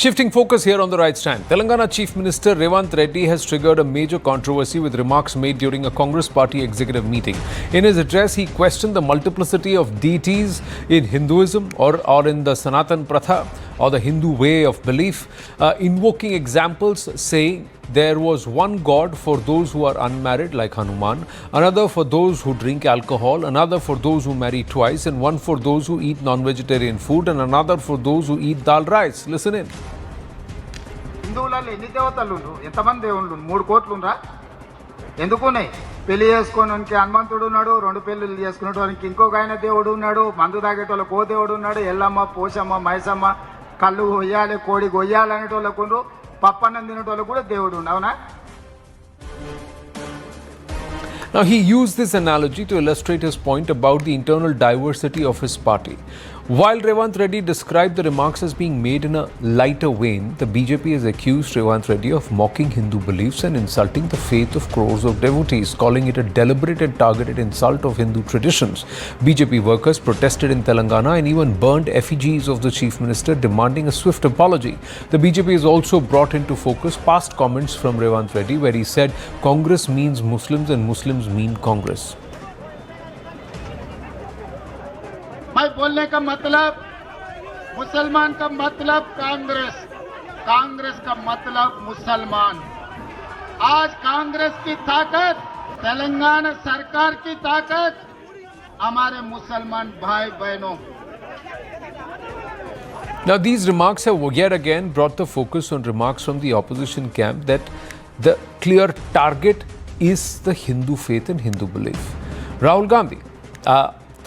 Shifting focus here on the right stand, Telangana Chief Minister Revanth Reddy has triggered a major controversy with remarks made during a Congress party executive meeting. In his address, he questioned the multiplicity of deities in Hinduism or in the Sanatan Pratha or the Hindu way of belief, invoking examples saying there was one God for those who are unmarried like Hanuman, another for those who drink alcohol, another for those who marry twice, and one for those who eat non-vegetarian food, and another for those who eat dal rice. Listen in. హిందువులలో ఎన్ని దేవతలు ఎంతమంది దేవుళ్ళు 3 కోట్లు ఉండరా ఎందుకున్నాయి పెళ్లి చేసుకోవడానికి హనుమంతుడు ఉన్నాడు 2 పెళ్లిళ్ళు చేసుకునేటోనికి ఇంకొక ఆయన దేవుడు ఉన్నాడు మందు తాగేటోళ్ళకి ఓ దేవుడు ఉన్నాడు ఎల్లమ్మ పోషమ్మ మైసమ్మ కళ్ళు కొయ్యాలి కోడి కొయ్యాలి అనేటోళ్ళకు పప్పన్నం తినేటోళ్ళకు కూడా దేవుడు ఉన్నాడు అవునా. Now, he used this analogy to illustrate his point about the internal diversity of his party. While Revanth Reddy described the remarks as being made in a lighter vein, the BJP has accused Revanth Reddy of mocking Hindu beliefs and insulting the faith of crores of devotees, calling it a deliberate and targeted insult of Hindu traditions. BJP workers protested in Telangana and even burned effigies of the Chief Minister, demanding a swift apology. The BJP has also brought into focus past comments from Revanth Reddy, where he said Congress means Muslims and Muslims mean Congress. भाई बोलने का मतलब मुसलमान का मतलब कांग्रेस, कांग्रेस का मतलब मुसलमान। आज कांग्रेस की ताकत, तेलंगाना सरकार की ताकत हमारे मुसलमान भाई बहनों। Now, these remarks have yet again brought the focus on remarks from the opposition camp that the clear target is the Hindu faith and Hindu belief. Rahul Gandhi,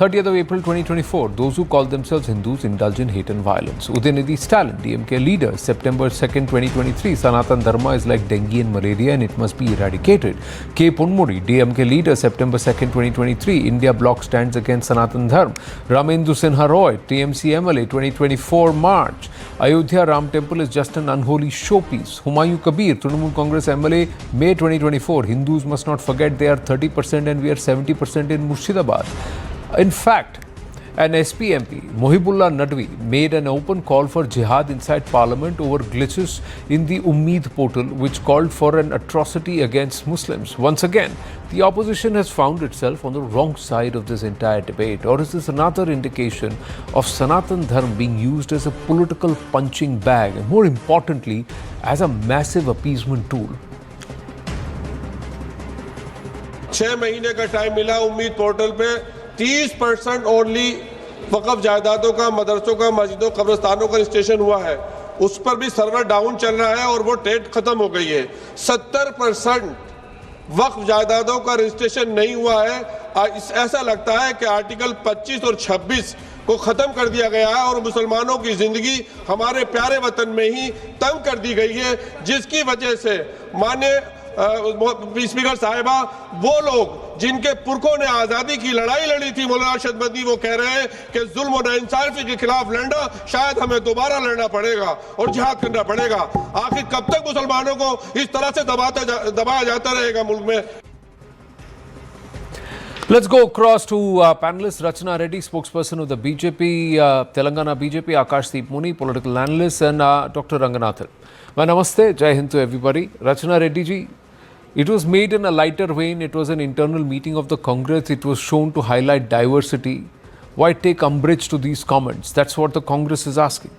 30th of April 2024, those who call themselves Hindus indulge in hate and violence. Udayanidhi Stalin, DMK leader, September 2nd, 2023, Sanatan Dharma is like dengue and malaria and it must be eradicated. K. Ponmuri, DMK leader, September 2nd, 2023, India bloc stands against Sanatan Dharma. Ramendra Sinha Roy, TMC MLA, 2024 March, Ayodhya Ram Temple is just an unholy showpiece. Humayun Kabir, Trinamool Congress MLA, May 2024, Hindus must not forget they are 30% and we are 70% in Murshidabad. In fact, an SP MP, Mohibullah Nadwi, made an open call for jihad inside Parliament over glitches in the Ummeed portal, which called for an atrocity against Muslims. Once again, the opposition has found itself on the wrong side of this entire debate. Or is this another indication of Sanatan Dharma being used as a political punching bag and, more importantly, as a massive appeasement tool? 6 महीने का time मिला उम्मीद portal पे 30% only वक़फ़ जायदादों का, मदरसों का, मस्जिदों, कब्रिस्तानों का रजिस्ट्रेशन हुआ है। उस पर भी सर्वर डाउन चल रहा है और वो डेट खत्म हो गई है। 70% वक्फ जायदादों का रजिस्ट्रेशन नहीं हुआ है। ऐसा लगता है कि आर्टिकल 25 और 26 को ख़त्म कर दिया गया है और मुसलमानों की ज़िंदगी हमारे प्यारे वतन में ही तंग कर दी गई है, जिसकी वजह से माननीय स्पीकर साहिबा, वो लोग जिनके पुरखों ने आज़ादी की लड़ाई लड़ी थी, मौलाना अरशद मदनी, वो कह रहे हैं कि जुल्म और नाइंसाफी के खिलाफ लड़ना शायद हमें दोबारा लड़ना पड़ेगा और जिहाद करना पड़ेगा। आखिर कब तक मुसलमानों को इस तरह से दबाया जाता रहेगा मुल्क में? Let's go across to panelists. Rachna Reddy, spokesperson of the BJP, Telangana BJP, Akashdeep Muni, political analyst, and Dr. Ranganathan. Well, namaste, Jai Hind to everybody. Rachna Reddy ji, it was made in a lighter vein. It was an internal meeting of the Congress. It was shown to highlight diversity. Why take umbrage to these comments? That's what the Congress is asking.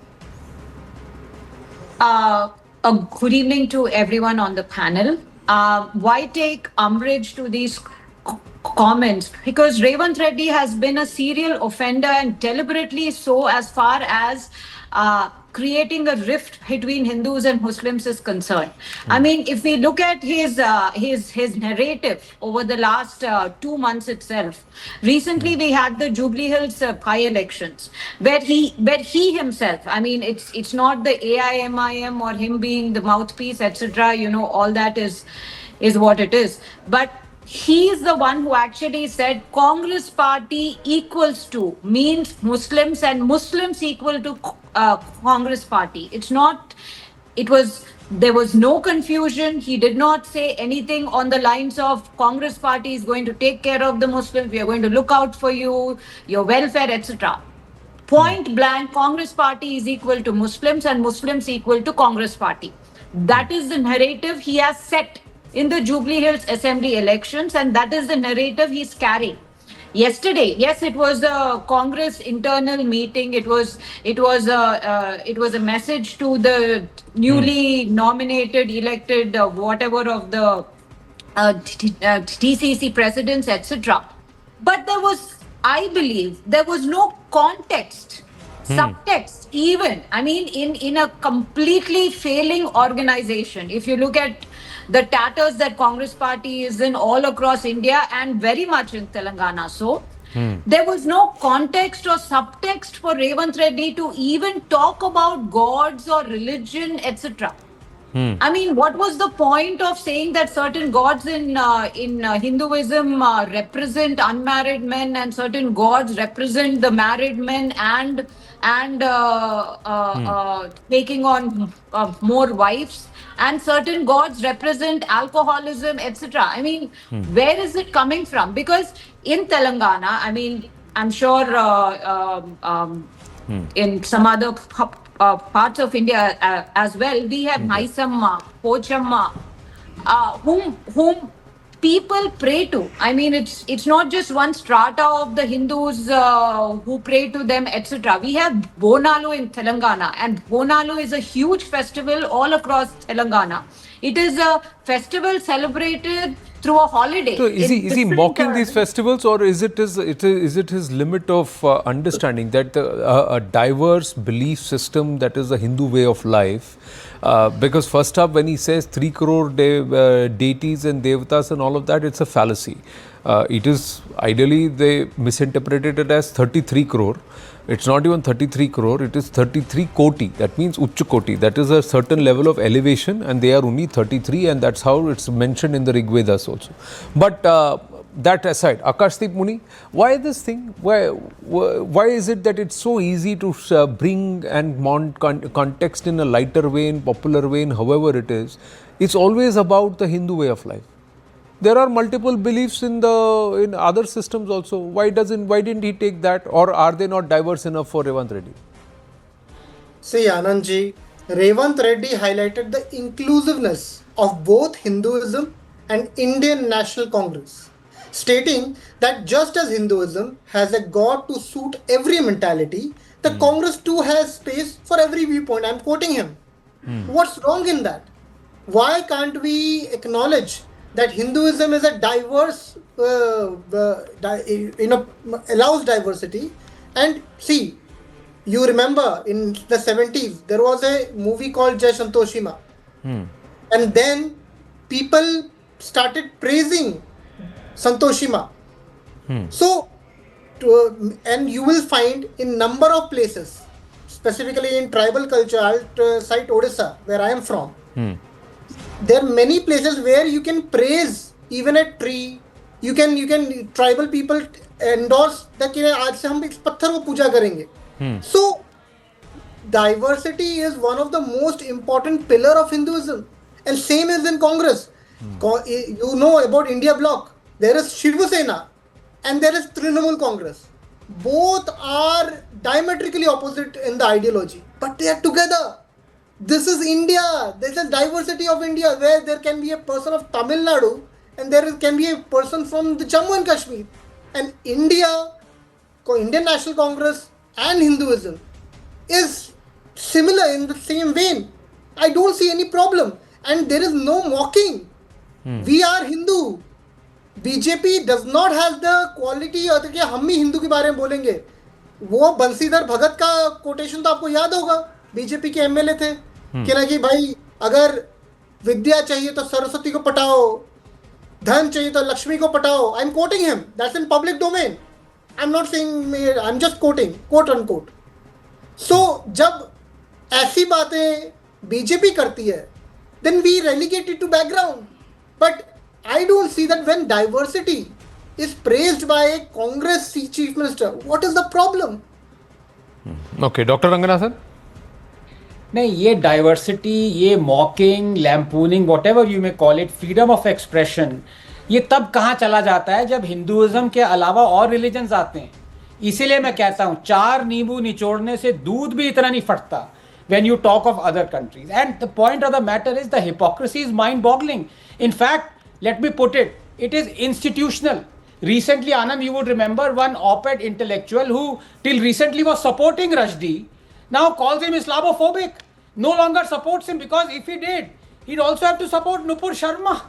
A good evening to everyone on the panel. Why take umbrage to these comments? Because Revanth Reddy has been a serial offender, and deliberately so, as far as creating a rift between Hindus and Muslims is concerned. I mean, if we look at his narrative over the last 2 months itself, recently we had the Jubilee Hills by-elections, where he himself, I mean, it's not the AIMIM or him being the mouthpiece, etc. You know, all that is what it is, but he is the one who actually said Congress party equals to means Muslims and Muslims equal to Congress party. There was no confusion. He did not say anything on the lines of Congress party is going to take care of the Muslims. We are going to look out for you, your welfare, etc. Point blank, Congress party is equal to Muslims and Muslims equal to Congress party. That is the narrative he has set in the Jubilee Hills Assembly elections, and that is the narrative he's carrying. Yesterday, yes, it was a Congress internal meeting. It was a message to the newly nominated, elected, whatever of the TCC presidents, etc. But there was, I believe, there was no context, subtext, even. I mean, in a completely failing organization, if you look at the tatters that Congress party is in all across India and very much in Telangana. So there was no context or subtext for Revanth Reddy to even talk about gods or religion, etc. I mean, what was the point of saying that certain gods in Hinduism represent unmarried men and certain gods represent the married men and taking on more wives, and certain gods represent alcoholism, etc. I mean, where is it coming from? Because in Telangana, I mean, I'm sure in some other parts of India as well, we have Maisamma, Pochamma, whom people pray to. I mean, it's not just one strata of the Hindus who pray to them, etc. We have Bonalu in Telangana, and Bonalu is a huge festival all across Telangana. It is a festival celebrated through a holiday. So is he mocking these festivals, or is it his limit of understanding that a diverse belief system, that is the Hindu way of life? Because first up, when he says 3 crore deities and devatas and all of that, it's a fallacy. It is ideally they misinterpreted it as 33 crore. It's not even 33 crore, it is 33 koti. That means Ucha Koti. That is a certain level of elevation, and they are only 33, and that's how it's mentioned in the Rig Vedas also. But that aside, Akashdeep Muni, why this thing? Why is it that it's so easy to bring and mount context in a lighter way, in popular way, in however it is? It's always about the Hindu way of life. There are multiple beliefs in other systems also. Why didn't he take that, or are they not diverse enough for Revanth Reddy? See, Anandji, Revanth Reddy highlighted the inclusiveness of both Hinduism and Indian National Congress, stating that just as Hinduism has a god to suit every mentality, the Congress too has space for every viewpoint. I'm quoting him. What's wrong in that? Why can't we acknowledge that Hinduism is a diverse, allows diversity? And see, you remember in the 70s, there was a movie called Jai Santoshima. And then people started praising Santoshima. So, and you will find in number of places, specifically in tribal culture, I'll cite Odisha, where I am from. There are many places where you can praise even a tree. You can tribal people endorse that आज से हम इस पत्थर को पूजा करेंगे. So diversity is one of the most important pillar of Hinduism, and same is in Congress. You know about India Bloc. There is Shiva Sena and there is Trinamool Congress. Both are diametrically opposite in the ideology, but they are together. This is India. There is a diversity of India where there can be a person of Tamil Nadu and there can be a person from the Jammu and Kashmir. And Indian National Congress and Hinduism is similar in the same vein. I don't see any problem. And there is no mocking. We are Hindu. BJP does not have the quality कि हम ही हिंदू के बारे में बोलेंगे. वो बंसीधर भगत का quotation तो आपको याद होगा. बीजेपी के एमएलए थे कि ना कि भाई अगर विद्या चाहिए तो सरस्वती को पटाओ, धन चाहिए तो लक्ष्मी को पटाओ. I am quoting him. That's in public domain. I am not saying, I am just quoting, quote unquote. So जब ऐसी बातें बीजेपी करती है, then we relegate it to background. But I don't see that when diversity is praised by a Congress chief minister, what is the problem? Okay, Dr. Ranganathan? नहीं, ये diversity, ये mocking, lampooning, whatever you may call it, freedom of expression, ये तब कहाँ चला जाता है जब हिंदुइज्म के अलावा और रिलीजन्स आते हैं. इसीलिए मैं कहता हूं 4 नींबू निचोड़ने से दूध भी इतना नहीं फटता when you talk of other countries. And the point of the matter is the hypocrisy is mind-boggling. In fact, let me put it, it is institutional. Recently, Anand, you would remember one op-ed intellectual who till recently was supporting Rushdie, now calls him Islamophobic, no longer supports him, because if he did, he'd also have to support Nupur Sharma.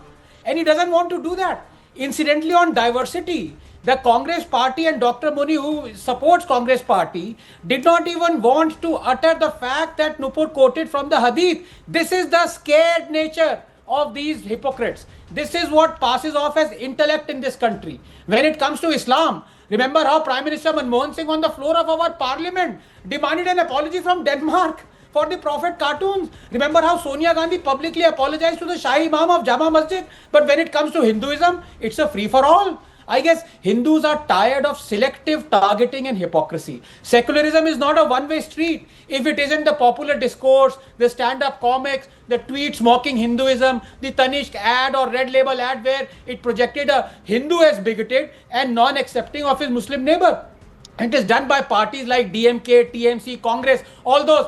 And he doesn't want to do that. Incidentally, on diversity, the Congress party and Dr. Muni, who supports Congress party, did not even want to utter the fact that Nupur quoted from the Hadith. This is the scared nature of these hypocrites. This is what passes off as intellect in this country. When it comes to Islam, remember how Prime Minister Manmohan Singh on the floor of our parliament demanded an apology from Denmark for the Prophet cartoons. Remember how Sonia Gandhi publicly apologized to the Shahi Imam of Jama Masjid. But when it comes to Hinduism, it's a free for all. I guess Hindus are tired of selective targeting and hypocrisy. Secularism is not a one-way street. If it isn't the popular discourse, the stand-up comics, the tweets mocking Hinduism, the Tanishq ad or Red Label ad where it projected a Hindu as bigoted and non-accepting of his Muslim neighbor. It is done by parties like DMK, TMC, Congress, all those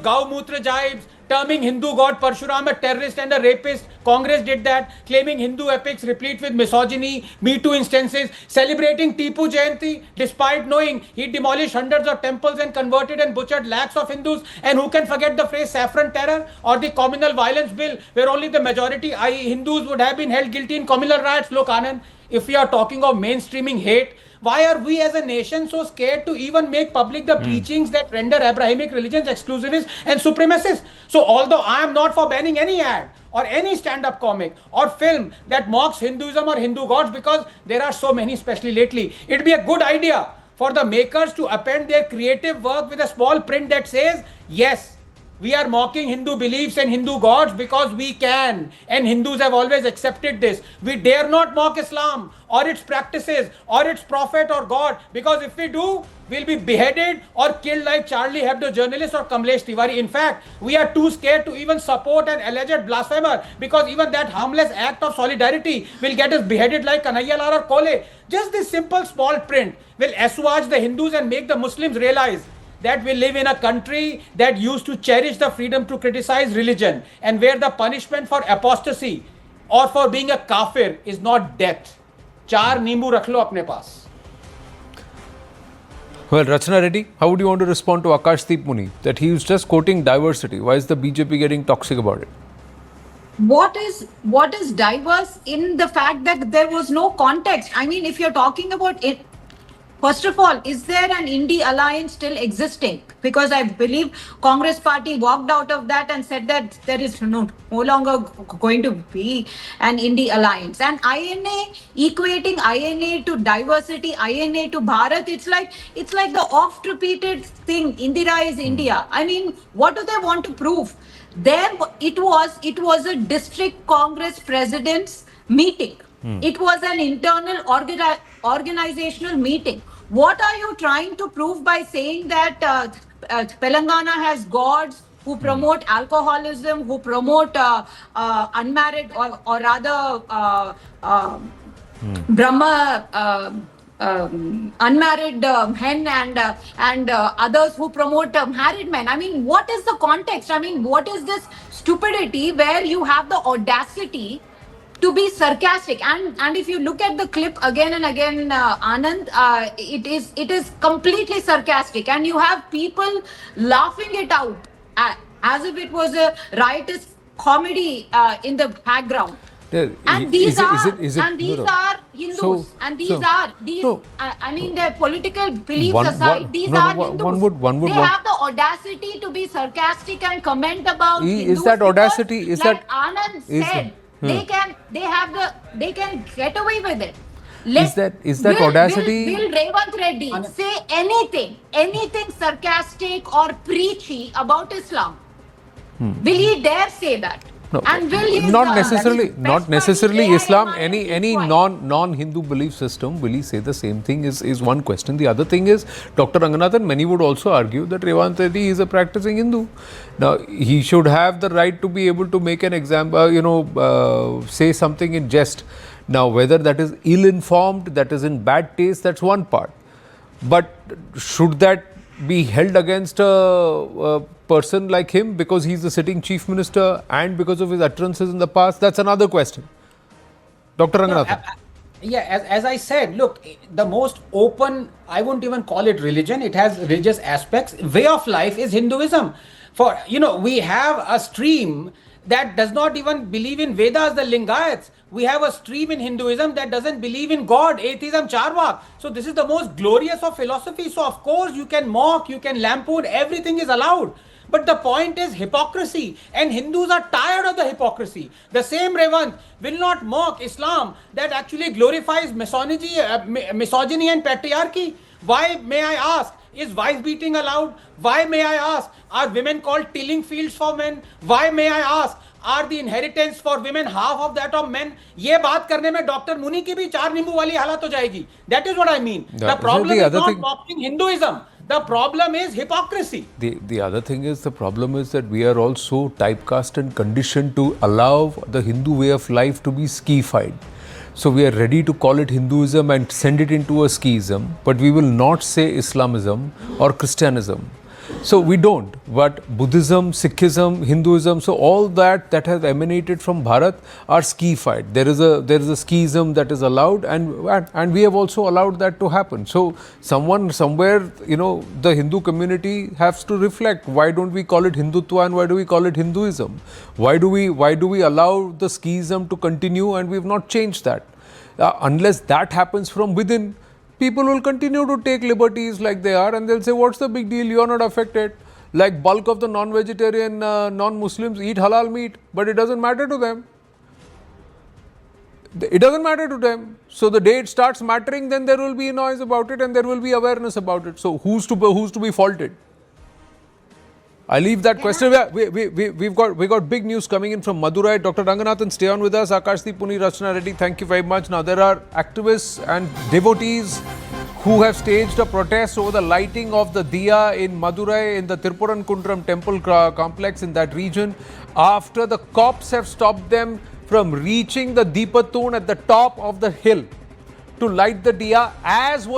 Gau Mutra jibes, terming Hindu god Parshuram a terrorist and a rapist. Congress did that, claiming Hindu epics replete with misogyny, Me Too instances, celebrating Tipu Jayanti despite knowing he demolished hundreds of temples and converted and butchered lakhs of Hindus. And who can forget the phrase saffron terror or the communal violence bill where only the majority, i.e. Hindus, would have been held guilty in communal riots. Look, Anand, if we are talking of mainstreaming hate, why are we as a nation so scared to even make public the preachings that render Abrahamic religions exclusivist and supremacist? So although I am not for banning any ad or any stand-up comic or film that mocks Hinduism or Hindu gods, because there are so many, especially lately, it would be a good idea for the makers to append their creative work with a small print that says, yes, we are mocking Hindu beliefs and Hindu gods because we can, and Hindus have always accepted this. We dare not mock Islam or its practices or its prophet or God, because if we do, we'll be beheaded or killed like Charlie Hebdo journalist or Kamlesh Tiwari. In fact, we are too scared to even support an alleged blasphemer, because even that harmless act of solidarity will get us beheaded like Kanhaiya Lal or Kole. Just this simple small print will assuage the Hindus and make the Muslims realize that we live in a country that used to cherish the freedom to criticize religion, and where the punishment for apostasy or for being a kafir is not death. 4 नींबू रख लो अपने पास. Well, Rachna Reddy, how would you want to respond to Akashdeep Muni that he was just quoting diversity? Why is the BJP getting toxic about it? What is diverse in the fact that there was no context? I mean, if you're talking about it, first of all, is there an Indie alliance still existing? Because I believe Congress party walked out of that and said that there is no longer going to be an Indie alliance. And INA, equating INA to diversity, INA to Bharat, it's like the oft-repeated thing, Indira is India. I mean, what do they want to prove? There, it was a district Congress president's meeting. It was an internal organizational meeting. What are you trying to prove by saying that Telangana has gods who promote alcoholism, who promote unmarried or rather Brahma unmarried men and others who promote married men? I mean, what is the context? I mean, what is this stupidity where you have the audacity to be sarcastic? And if you look at the clip again and again, Anand, it is completely sarcastic, and you have people laughing it out as if it was a riotous comedy in the background. And these are Hindus, and these are I mean, their political beliefs aside, these are Hindus. They have the audacity to be sarcastic and comment about Hindus. Is that audacity? Is like that Anand said? They can get away with it. Is that audacity? Will Revant Reddy say anything sarcastic or preachy about Islam? Will he dare say that? No, and will not necessarily Islam. Any non-Hindu belief system, will he say the same thing is one question. The other thing is, Dr. Ranganathan, many would also argue that Revant Reddy is a practicing Hindu. Now, he should have the right to be able to make an example, say something in jest. Now, whether that is ill-informed, that is in bad taste, that's one part. But should that be held against a person like him because he's the sitting chief minister and because of his utterances in the past? That's another question. Dr. Ranganathan. Yeah, as I said, look, the most open, I won't even call it religion, it has religious aspects. Way of life is Hinduism. For, we have a stream that does not even believe in Vedas, the Lingayats. We have a stream in Hinduism that doesn't believe in God, atheism, Charvak. So this is the most glorious of philosophy. So of course you can mock, you can lampoon, everything is allowed. But the point is hypocrisy, and Hindus are tired of the hypocrisy. The same Revant will not mock Islam that actually glorifies misogyny and patriarchy. Why, may I ask, is wife beating allowed? Why, may I ask, are women called tilling fields for men? Why, may I ask, are the inheritance for women half of that of men? ये बात करने में doctor मुनि की भी 4 नींबू वाली हालत हो जाएगी. That is what I mean. Yeah. The problem The is other not thing- mocking Hinduism. The problem is hypocrisy. The other thing is, the problem is that we are all so typecast and conditioned to allow the Hindu way of life to be skified. So we are ready to call it Hinduism and send it into a skism, but we will not say Islamism or Christianism. So we don't. But Buddhism, Sikhism, Hinduism, so all that has emanated from Bharat are skified. There is a skism that is allowed, and we have also allowed that to happen. So someone somewhere, the Hindu community has to reflect, why don't we call it Hindutva and why do we call it Hinduism? Why do we allow the skism to continue and we've not changed that? Unless that happens from within, people will continue to take liberties like they are, and they'll say, what's the big deal? You're not affected. Like bulk of the non-vegetarian non-Muslims eat halal meat, but it doesn't matter to them. It doesn't matter to them. So the day it starts mattering, then there will be noise about it and there will be awareness about it. So who's to be faulted? I leave that question. We've got big news coming in from Madurai. Dr. Ranganathan, stay on with us. Akashdeep, Puni, Rachna Reddy, thank you very much. Now, there are activists and devotees who have staged a protest over the lighting of the Diya in Madurai in the Tiruparankuntram temple complex in that region after the cops have stopped them from reaching the Deepathoon at the top of the hill to light the Diya, as was